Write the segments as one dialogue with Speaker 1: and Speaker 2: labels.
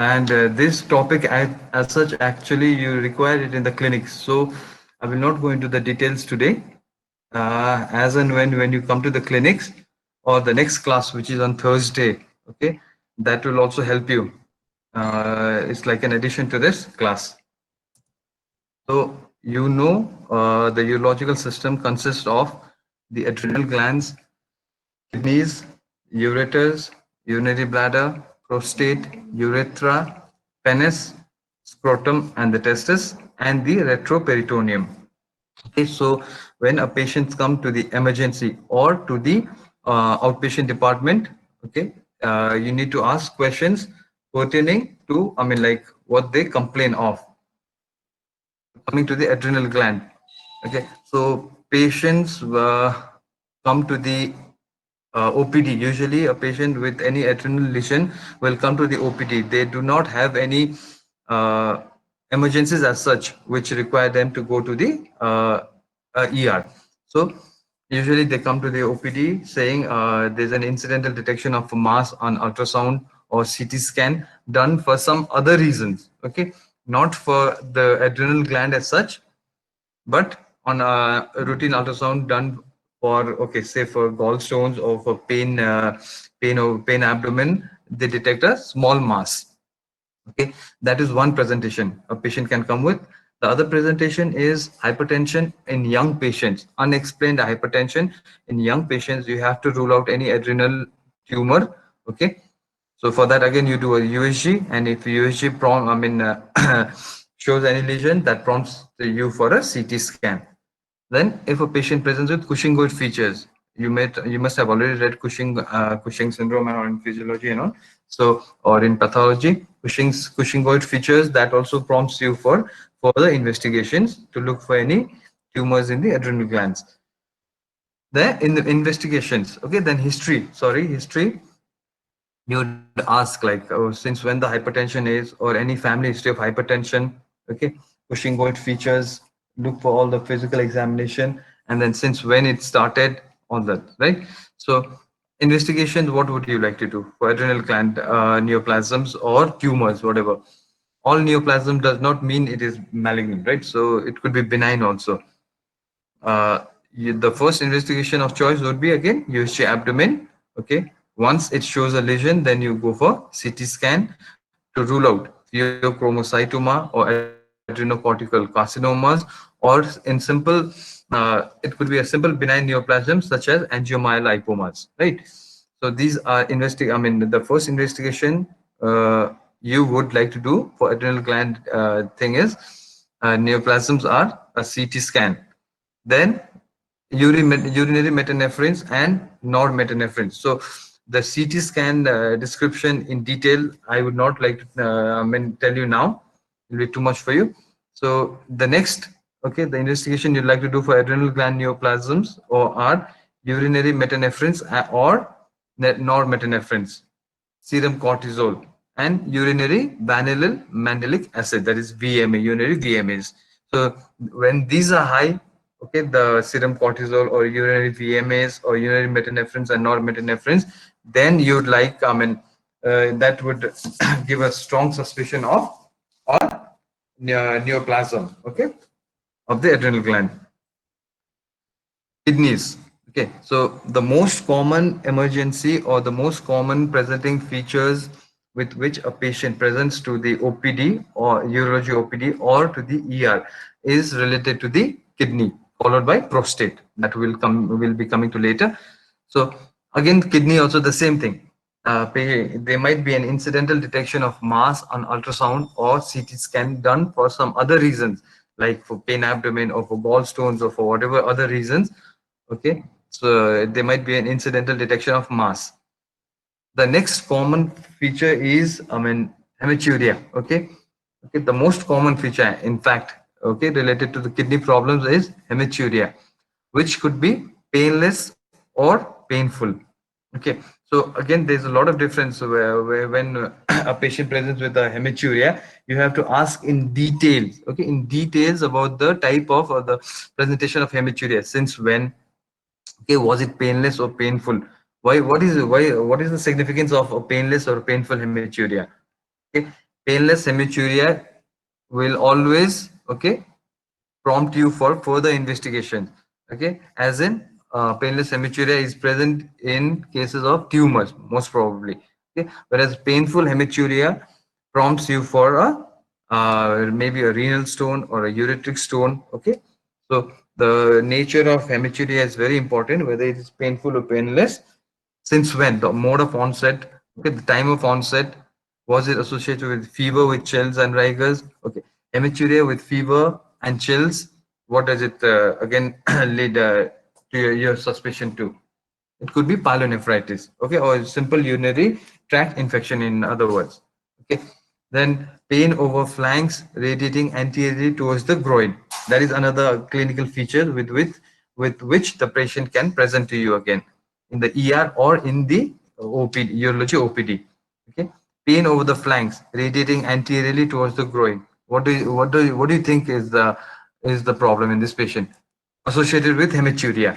Speaker 1: And this topic as such, actually you require it in the clinics, so I will not go into the details today. As and when you come to the clinics or the next class, which is on Thursday, okay, that will also help you. It's like an addition to this class. So the urological system consists of the adrenal glands, kidneys, ureters, urinary bladder, prostate, urethra, penis, scrotum, and the testis, and the retroperitoneum. Okay, so when a patient come to the emergency or to the outpatient department, okay, you need to ask questions pertaining to, I mean, like what they complain of. Coming to the adrenal gland, okay, so patients come to the OPD. Usually, a patient with any adrenal lesion will come to the OPD. They do not have any uh, emergencies as such, which require them to go to the ER. So, usually they come to the OPD saying there's an incidental detection of mass on ultrasound or CT scan done for some other reasons. Okay, not for the adrenal gland as such, but on a routine ultrasound done for, okay, say for gallstones or for pain abdomen, they detect a small mass. Okay, that is one presentation a patient can come with. The other presentation is hypertension in young patients, unexplained hypertension in young patients. You have to rule out any adrenal tumor. Okay, so for that, again, you do a USG, and if USG shows any lesion, that prompts you for a CT scan. Then, if a patient presents with Cushingoid features, you must have already read Cushing syndrome or in physiology and all. So, or in pathology, Cushingoid features, that also prompts you for further investigations to look for any tumors in the adrenal glands. Then, in the investigations, okay, then history, you'd ask like, oh, since when the hypertension is, or any family history of hypertension. Okay, Cushingoid features, look for all the physical examination, and then since when it started, all that, right? So investigations, what would you like to do for adrenal gland neoplasms or tumors, whatever. All neoplasm does not mean it is malignant, right? So it could be benign also. The first investigation of choice would be again USG abdomen. Okay, once it shows a lesion, then you go for CT scan to rule out pheochromocytoma or adrenocortical carcinomas, or in simple, it could be a simple benign neoplasm such as angiomyolipomas, right? So these are the first investigation you would like to do for adrenal gland thing is neoplasms are a CT scan. Then urinary metanephrines and normetanephrines. So the CT scan description in detail, I would not like to tell you now. It will be too much for you. So the next, okay, the investigation you'd like to do for adrenal gland neoplasms or are urinary metanephrines or normetanephrines, serum cortisol, and urinary vanillin mandelic acid, that is VMA, urinary VMAs. So when these are high, okay, the serum cortisol or urinary VMAs or urinary metanephrines and normetanephrines, then you'd like, that would give a strong suspicion of or neoplasm, okay, of the adrenal gland. Kidneys. Okay, so the most common emergency or the most common presenting features with which a patient presents to the OPD or urology OPD or to the ER is related to the kidney, followed by prostate. That will be coming to later. So again, kidney also the same thing. There might be an incidental detection of mass on ultrasound or CT scan done for some other reasons, like for pain abdomen or for gallstones or for whatever other reasons. Okay, so there might be an incidental detection of mass. The next common feature is, hematuria. Okay, okay, the most common feature, in fact, okay, related to the kidney problems is hematuria, which could be painless or painful. Okay, so again, there's a lot of difference where when a patient presents with a hematuria, you have to ask in details, okay, in details about the type of or the presentation of hematuria, since when, okay, was it painless or painful, why, what is the significance of a painless or painful hematuria. Okay, Painless hematuria will always, okay, prompt you for further investigation. Okay, as in painless hematuria is present in cases of tumors, most probably. Okay, whereas painful hematuria prompts you for a maybe a renal stone or a ureteric stone. Okay, so the nature of hematuria is very important, whether it is painful or painless. Since when, the mode of onset, okay, the time of onset, was it associated with fever with chills and rigors? Okay, hematuria with fever and chills, what does it again lead to your suspicion to? It could be pyelonephritis, okay, or simple urinary tract infection, in other words. Okay, then pain over flanks radiating anteriorly towards the groin. That is another clinical feature with which the patient can present to you again in the ER or in the OPD, urology OPD. Okay, pain over the flanks radiating anteriorly towards the groin. What do you think is the problem in this patient associated with hematuria?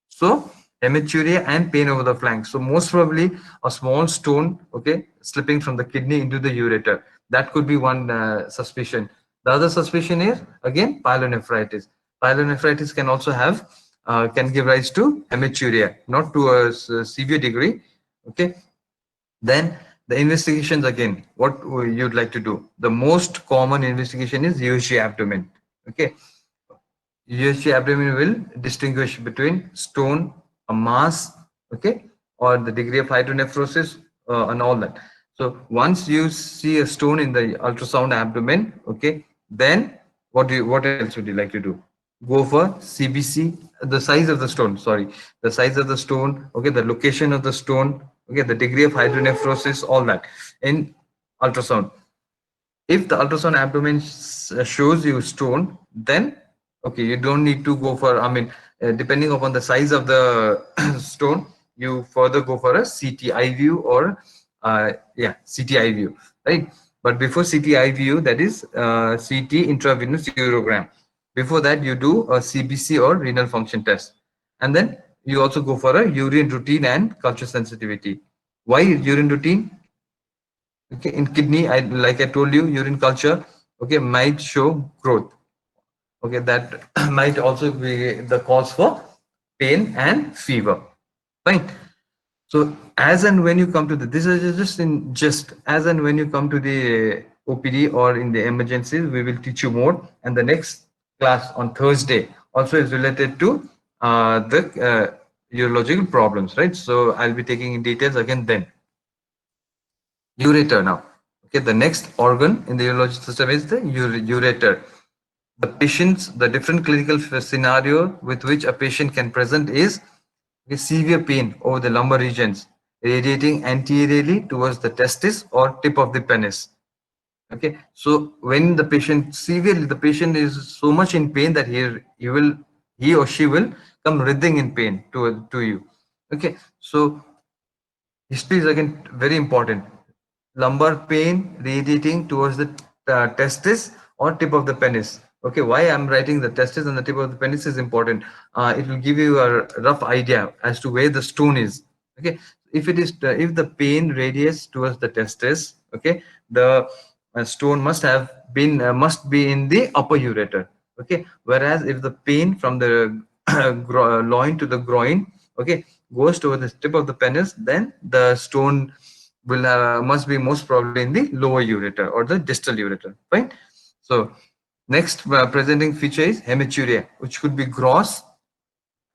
Speaker 1: So hematuria and pain over the flank. So most probably a small stone, okay, slipping from the kidney into the ureter. That could be one suspicion. The other suspicion is again pyelonephritis. Pyelonephritis can also have can give rise to hematuria, not to a severe degree. Okay, then the investigations again. What you'd like to do? The most common investigation is USG abdomen. Okay, USG abdomen will distinguish between stone, a mass, okay, or the degree of hydronephrosis and all that. So once you see a stone in the ultrasound abdomen, okay, then what else would you like to do? Go for CBC, the size of the stone, sorry, the size of the stone, okay, the location of the stone, okay, the degree of hydronephrosis, all that in ultrasound. If the ultrasound abdomen shows you stone, then okay, you don't need to go for, I mean, depending upon the size of the stone, you further go for a CTI view or yeah, CTI view, right? But before CTI view, that is CT intravenous urogram. Before that, you do a CBC or renal function test, and then you also go for a urine routine and culture sensitivity. Why urine routine? Okay, in kidney, I like I told you, urine culture, okay, might show growth. Okay, that might also be the cause for pain and fever. Fine. So as and when you come to this is just as and when you come to the OPD or in the emergencies, we will teach you more. And the next class on Thursday also is related to the urological problems, right? So I'll be taking in details again then. Ureter now. Okay, the next organ in the urology system is the ureter. The patient's, the different clinical scenario with which a patient can present is okay, severe pain over the lumbar regions, radiating anteriorly towards the testis or tip of the penis. Okay, so when the patient is so much in pain that he or she will come writhing in pain to you. Okay, so history is again very important. Lumbar pain radiating towards the testis or tip of the penis. Okay, why I'm writing the testis and the tip of the penis is important. It will give you a rough idea as to where the stone is. Okay, if the pain radiates towards the testis, okay, the stone must be in the upper ureter. Okay, whereas if the pain from the loin to the groin, okay, goes toward the tip of the penis, then the stone will must be most probably in the lower ureter or the distal ureter. Fine. So next presenting feature is hematuria, which could be gross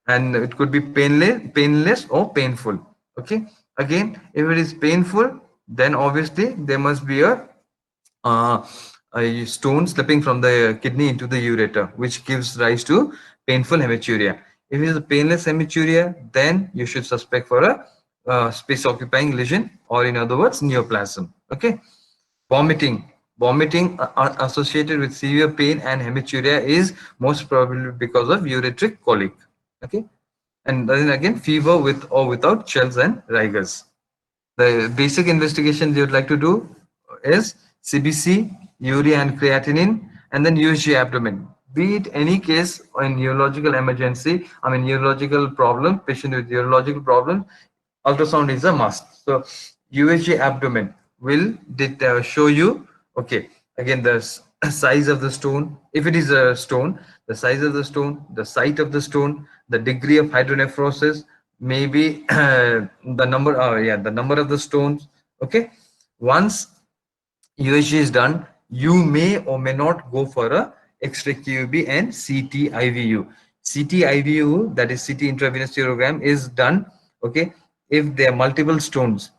Speaker 1: and it could be painless or painful. Okay. Again, if it is painful, then obviously there must be uh, a stone slipping from the kidney into the ureter, which gives rise to painful hematuria. If it is a painless hematuria, then you should suspect for a space occupying lesion, or in other words, neoplasm. Okay. Vomiting. Vomiting associated with severe pain and hematuria is most probably because of ureteric colic. Okay. And then again, fever with or without chills and rigors. The basic investigations you'd like to do is CBC, urea and creatinine, and then USG abdomen. Be it any case in neurological emergency, I mean neurological problem, patient with neurological problem, ultrasound is a must. So USG abdomen. show you, okay, again the size of the stone, if it is a stone, the size of the stone, the site of the stone, the degree of hydronephrosis, maybe the number, the number of the stones. Okay, once USG is done, you may or may not go for a X-ray QUB and CT IVU. CT IVU, that is CT intravenous urogram, is done. Okay, if there are multiple stones,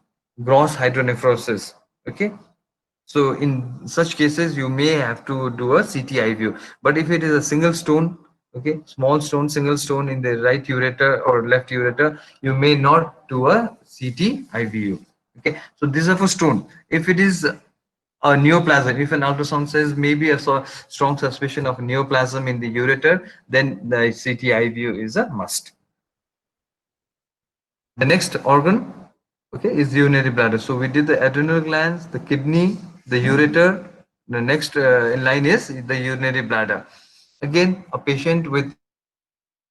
Speaker 1: gross hydronephrosis. Okay, so in such cases, you may have to do a CTI view. But if it is a single stone, okay, small stone, single stone in the right ureter or left ureter, you may not do a CTI view. Okay, so these are for stone. If it is a neoplasm, if an ultrasound says maybe a strong suspicion of neoplasm in the ureter, then the CTI view is a must. The next organ, okay, is the urinary bladder. So we did the adrenal glands, the kidney, the ureter. The next in line is the urinary bladder. Again, a patient with urinary bladder pathology may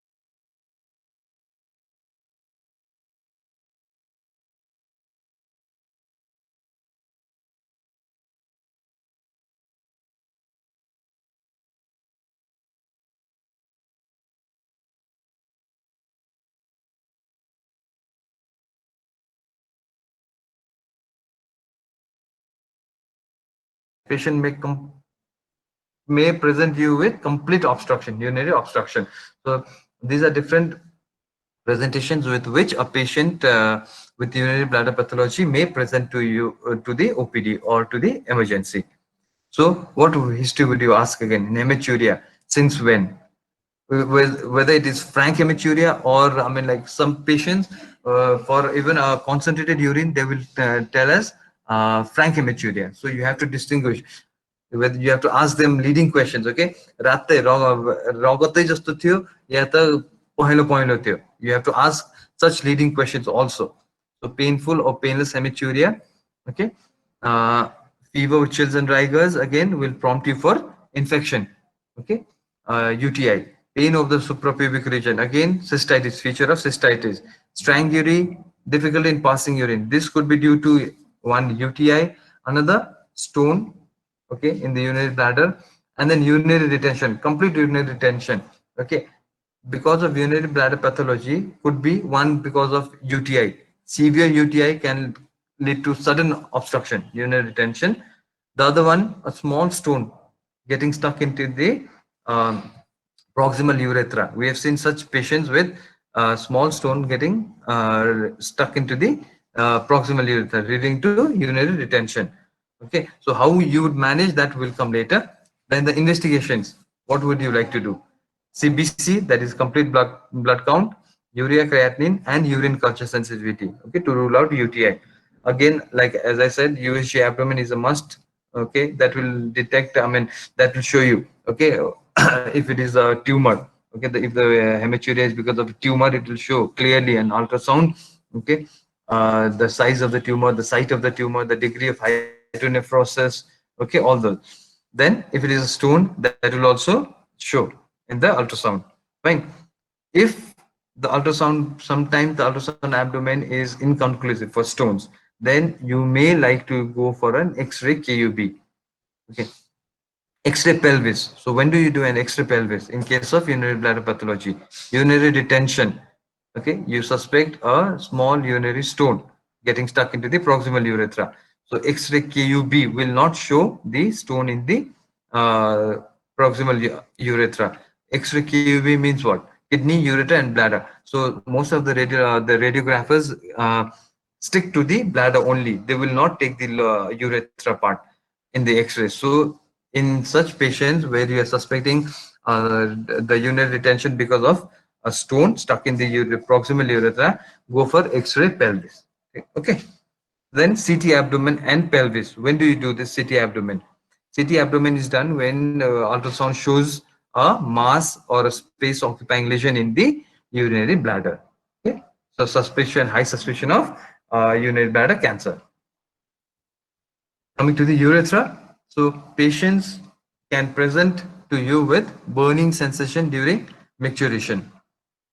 Speaker 1: present to you with that patient may present you with complete obstruction, urinary obstruction. So these are different presentations with which a patient with urinary bladder pathology may present to you to the OPD or to the emergency. So what history would you ask again? In hematuria, since when? Whether it is frank hematuria, or I mean, like some patients for even a concentrated urine, they will tell us frank hematuria. So you have to distinguish whether you have to ask them leading questions. Okay, रातै रगतै जस्तो थियो या त पहेँलो पहेँलो थियो. You have to ask such leading questions also. So painful or painless hematuria. Okay, uh, fever with chills and rigors again will prompt you for infection. Okay, UTI, pain of the suprapubic region, again cystitis, feature of cystitis, strangury, difficulty in passing urine. This could be due to one UTI, another stone, okay, in the urinary bladder, and then urinary retention, complete urinary retention. Okay, because of urinary bladder pathology, could be one because of UTI. Severe UTI can lead to sudden obstruction, urinary retention. The other one, a small stone getting stuck into the um, proximal urethra. We have seen such patients with small stone getting stuck into the proximal urethra, leading to urinary retention. Okay, so how you would manage that will come later. Then the investigations. What would you like to do? CBC, that is complete blood count, urea creatinine, and urine culture sensitivity. Okay, to rule out UTI. Again, like as I said, USG abdomen is a must. Okay, that will detect. I mean, that will show you. Okay, if it is a tumor. Okay, if the hematuria is because of a tumor, it will show clearly an ultrasound. Okay, the size of the tumor, the site of the tumor, the degree of hydronephrosis. Okay, all those. Then, if it is a stone, that will also show in the ultrasound. Fine. If the ultrasound, sometimes the ultrasound abdomen is inconclusive for stones, then you may like to go for an X-ray KUB. Okay, X-ray pelvis. So when do you do an X-ray pelvis? In case of urinary bladder pathology, urinary retention. Okay, you suspect a small urinary stone getting stuck into the proximal urethra. So X-ray KUB will not show the stone in the uh, proximal urethra. X-ray KUB means what? Kidney, ureter, and bladder. So most of the radiographers stick to the bladder only. They will not take the urethra part in the X-ray. So in such patients where you are suspecting the urinary retention because of a stone stuck in the proximal urethra, go for X-ray pelvis. Okay. Then CT abdomen and pelvis. When do you do this CT abdomen? CT abdomen is done when ultrasound shows a mass or a space occupying lesion in the urinary bladder. Okay. So suspicion, high suspicion of urinary bladder cancer. Coming to the urethra, so patients can present to you with burning sensation during micturition,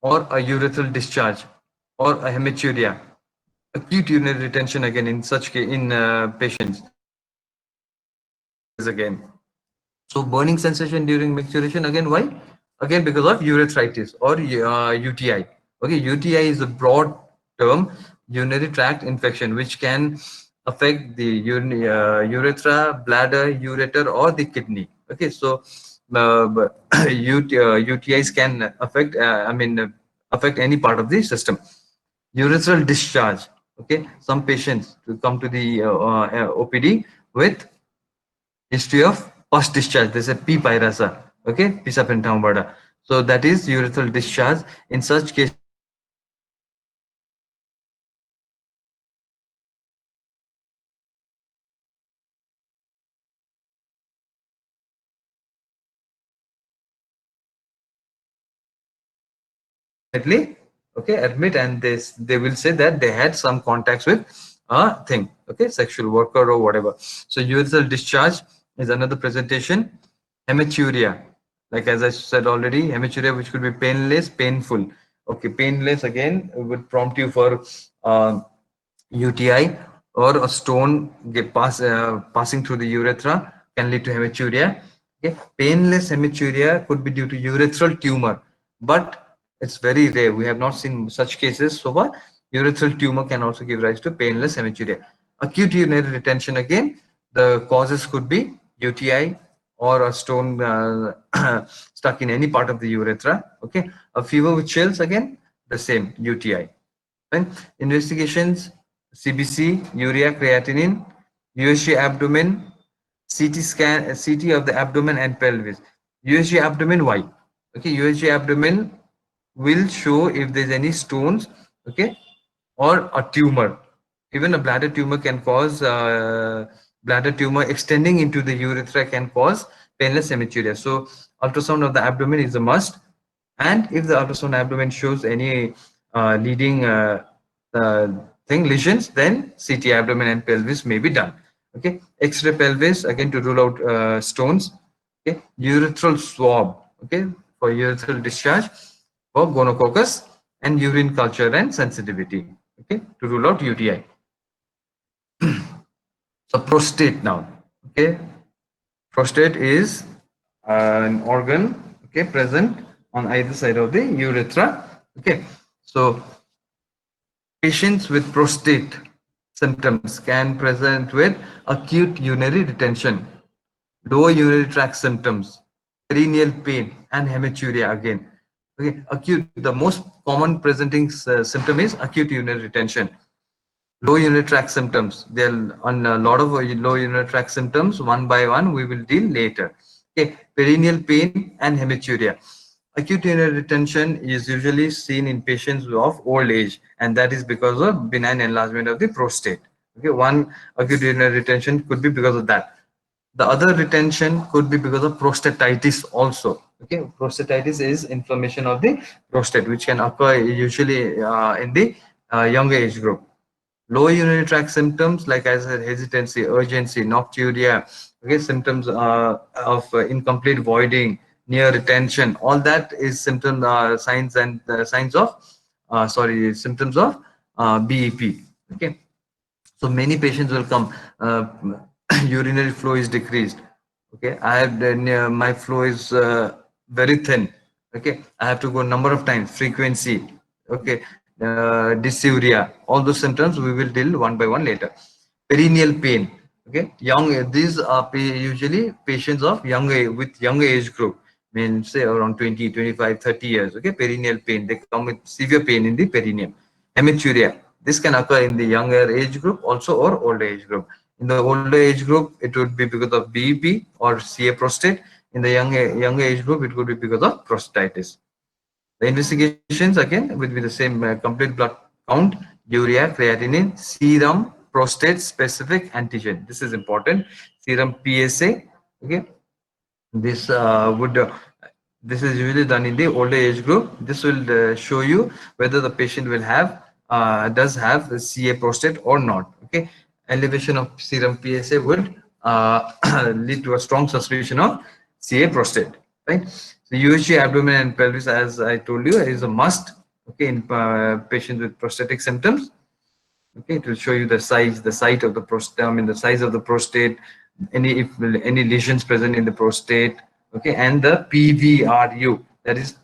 Speaker 1: or a urethral discharge, or a hematuria. acute urinary retention again in such in patients, and PCOS again. So burning sensation during micturition again, why? Again because of urethritis or UTI. Okay, UTI is a broad term, urinary tract infection, which can affect the urethra, bladder, ureter, or the kidney. Okay, so UTIs can affect, affect any part of the system. Urethral discharge. Okay, some patients to come to the OPD with history of pus discharge. There's a P pyrasa, okay, pisa pentamvada. So that is urethral discharge. In such cases, definitely, okay, admit, and they will say that they had some contacts with a thing, okay, sexual worker or whatever. So urethral discharge is another presentation. Hematuria, like as I said already, hematuria which could be painless, painful. Okay, painless again would prompt you for UTI, or a stone passing through the urethra can lead to hematuria. Okay. Painless hematuria could be due to urethral tumor, but it's very rare. We have not seen such cases so far. Urethral tumor can also give rise to painless hematuria. Acute urinary retention again, the causes could be UTI or a stone stuck in any part of the urethra. Okay, a fever with chills again, the same UTI. Fine. Investigations: CBC, urea creatinine, USG abdomen, CT scan, CT of the abdomen and pelvis. USG abdomen, why? Okay, USG abdomen will show if there's any stones, okay, or a tumor. Even a bladder tumor can cause, bladder tumor extending into the urethra can cause painless hematuria. So ultrasound of the abdomen is a must. And if the ultrasound abdomen shows any leading uh, lesions, then CT abdomen and pelvis may be done. Okay, X-ray pelvis again to rule out stones. Okay, urethral swab. Okay, for urethral discharge, for gonococcus, and urine culture and sensitivity. Okay, to rule out UTI. So prostate now. Okay, prostate is an organ, okay, present on either side of the urethra. Okay, so patients with prostate symptoms can present with acute urinary retention, lower urinary tract symptoms, perineal pain, and hematuria again. Okay, acute, the most common presenting symptom is acute urinary retention. Low urinary tract symptoms. There are on a lot of low urinary tract symptoms. One by one, we will deal later. Okay, perineal pain and hematuria. Acute urinary retention is usually seen in patients of old age, and that is because of benign enlargement of the prostate. Okay, one acute urinary retention could be because of that. The other retention could be because of prostatitis also. Okay, prostatitis is inflammation of the prostate, which can occur usually in the younger age group. Lower urinary tract symptoms, like I said, hesitancy, urgency, nocturia, okay, symptoms of incomplete voiding, near retention, all that is symptom signs and signs of, symptoms of BEP. Okay, so many patients will come, uh, urinary flow is decreased. Okay, I have my flow is very thin. Okay, I have to go number of times, frequency. Okay, dysuria, all those symptoms we will deal one by one later. Perineal pain. Okay, young, these are usually patients of with younger age group, means say around 20, 25, 30 years. Okay, perineal pain, they come with severe pain in the perineum. Hematuria, this can occur in the younger age group also, or older age group. In the older age group, it would be because of BEP or CA prostate. In the younger age group, it could be because of prostatitis. The investigations again would be the same: complete blood count, urea, creatinine, serum, prostate specific antigen. This is important. Serum PSA. Okay, this would this is usually done in the older age group. This will show you whether the patient will have does have the CA prostate or not. Okay, elevation of serum PSA would lead to a strong suspicion of CA prostate. Right. So USG abdomen and pelvis, as I told you, is a must. Okay, in patients with prostatic symptoms. Okay, it will show you the size, the site of the prostate, I mean the size of the prostate, any if any lesions present in the prostate. Okay, and the PVRU, that is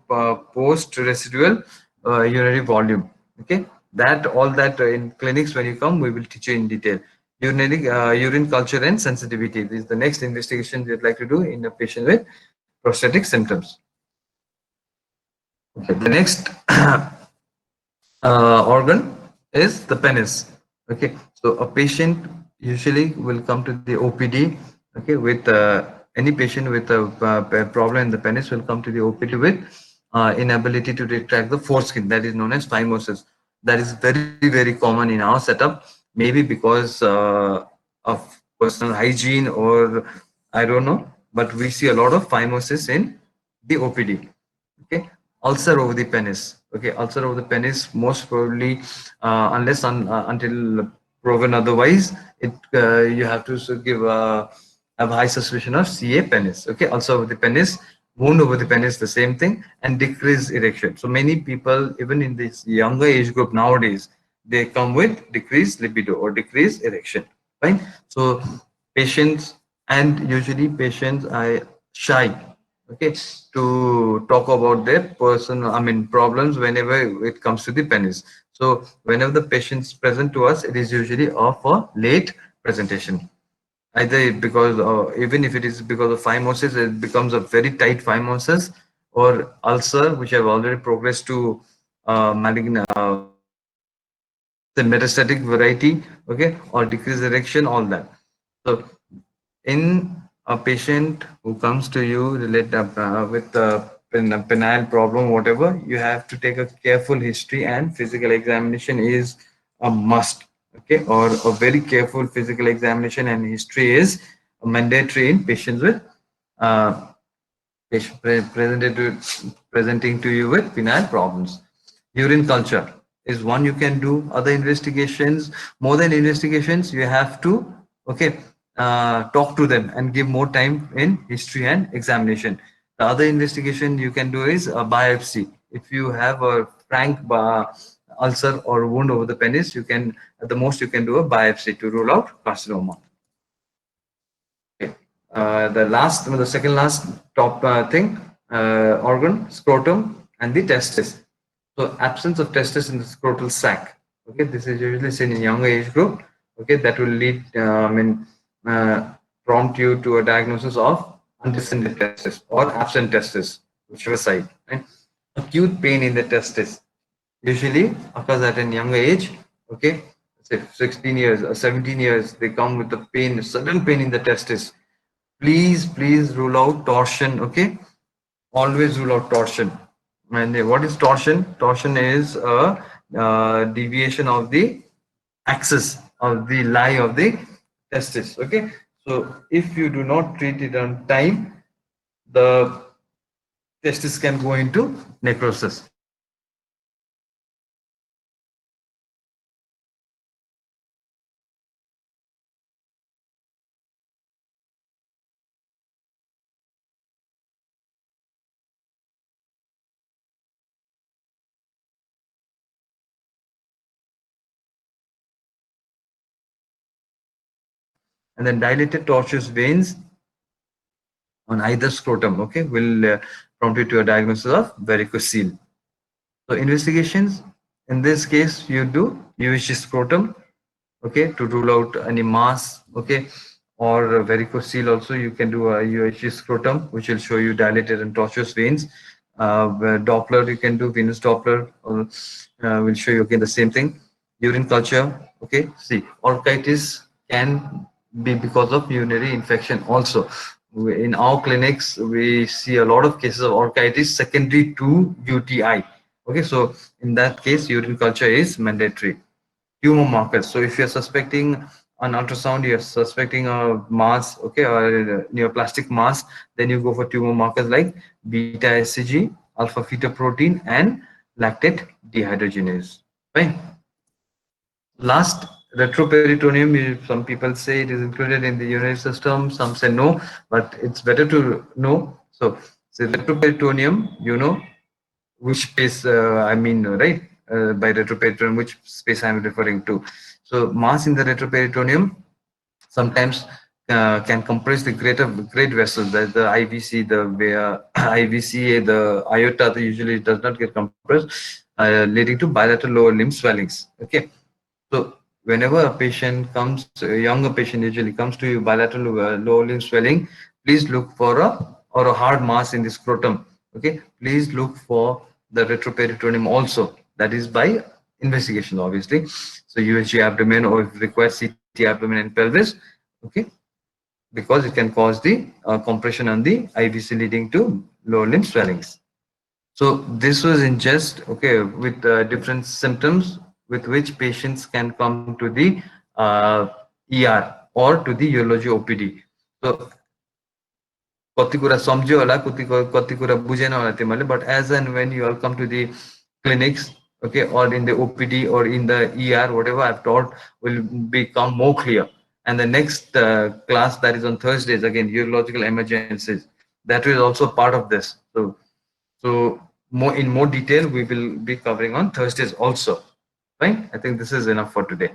Speaker 1: post residual urinary volume. Okay, that all that in clinics when you come, we will teach you in detail. Urinary urine culture and sensitivity. This is the next investigation we'd like to do in a patient with prostatic symptoms. Okay, the next organ is the penis. Okay, so a patient usually will come to the OPD. Okay, with any patient with a problem in the penis will come to the OPD with inability to retract the foreskin, that is known as phimosis. That is very very common in our setup. Maybe because of personal hygiene, or I don't know, but we see a lot of phimosis in the OPD. Okay, ulcer over the penis. Okay, ulcer over the penis, most probably, until proven otherwise, it you have to give have high suspicion of CA penis. Okay, ulcer over the penis, wound over the penis, the same thing, and decreased erection. So many people, even in this younger age group nowadays, they come with decreased libido or decreased erection. Fine. So patients, and usually patients are shy, okay, to talk about their personal, I mean, problems whenever it comes to the penis. So whenever the patients present to us, it is usually of a late presentation, either because even if it is because of phimosis, it becomes a very tight phimosis, or ulcer which have already progressed to malignant, the metastatic variety, okay, or decreased erection, all that. So in a patient who comes to you with a penile problem, whatever, you have to take a careful history, and physical examination is a must. Okay, or a very careful physical examination and history is mandatory in patients with uh, presenting to you with penile problems. Urine culture is one you can do. Other investigations, more than investigations, you have to, okay, talk to them and give more time in history and examination. The other investigation you can do is a biopsy. If you have a frank ulcer or wound over the penis, you can, at the most, you can do a biopsy to rule out carcinoma. Okay. The second last top thing, organ, scrotum and the testis. So absence of testis in the scrotal sac. Okay, this is usually seen in younger age group. Okay, that will lead, uh, prompt you to a diagnosis of undescended testis or absent testis, whichever side. Right? Acute pain in the testis usually occurs at an younger age. Okay, say 16 years or 17 years, they come with the pain, sudden pain in the testis. Please rule out torsion. Okay, always rule out torsion. And what is torsion? Torsion is a deviation of the axis of the lie of the testis. Okay, so if you do not treat it on time, the testis can go into necrosis. And then dilated tortuous veins on either scrotum, okay, will prompt you to a diagnosis of varicocele. So investigations, in this case, you do UHG scrotum, okay, to rule out any mass, okay, or varicocele. Also you can do a UHG scrotum, which will show you dilated and tortuous veins. Where Doppler, you can do venous Doppler, or will show you again the same thing. Urine culture, okay. See, orchitis can be because of urinary infection also. In our clinics, we see a lot of cases of orchitis secondary to UTI. Okay, so in that case, urine culture is mandatory. Tumor markers. So if you're suspecting an ultrasound, you're suspecting a mass, okay, or a neoplastic mass, then you go for tumor markers like beta hCG, alpha fetoprotein, and lactate dehydrogenase. Fine. Last, retroperitoneum. Some people say it is included in the urinary system. Some say no, but it's better to know. So, retroperitoneum, you know which space I mean, right? by retroperitoneum, which space I'm referring to. So mass in the retroperitoneum sometimes can compress the great vessels, the IVC, IVCA, the aorta, usually does not get compressed, leading to bilateral lower limb swellings. Okay, so whenever a patient comes, a younger patient usually comes to you bilateral lower limb swelling, please look for a hard mass in the scrotum. Okay, please look for the retroperitoneum also. That is by investigation, obviously. So USG abdomen, or if required CT abdomen and pelvis. Okay, because it can cause the compression on the IVC leading to lower limb swellings. So this was in just okay with different symptoms with which patients can come to the ER or to the urology OPD. So कति कुरा सम्झ्यो होला कति कुरा बुझेन होला तिमीहरूले but as and when you all come to the clinics, okay, or in the OPD or in the ER, whatever I've taught will become more clear. And the next class, that is on Thursdays, again urological emergencies, that is also part of this. So more detail we will be covering on Thursdays also. Fine, I think this is enough for today.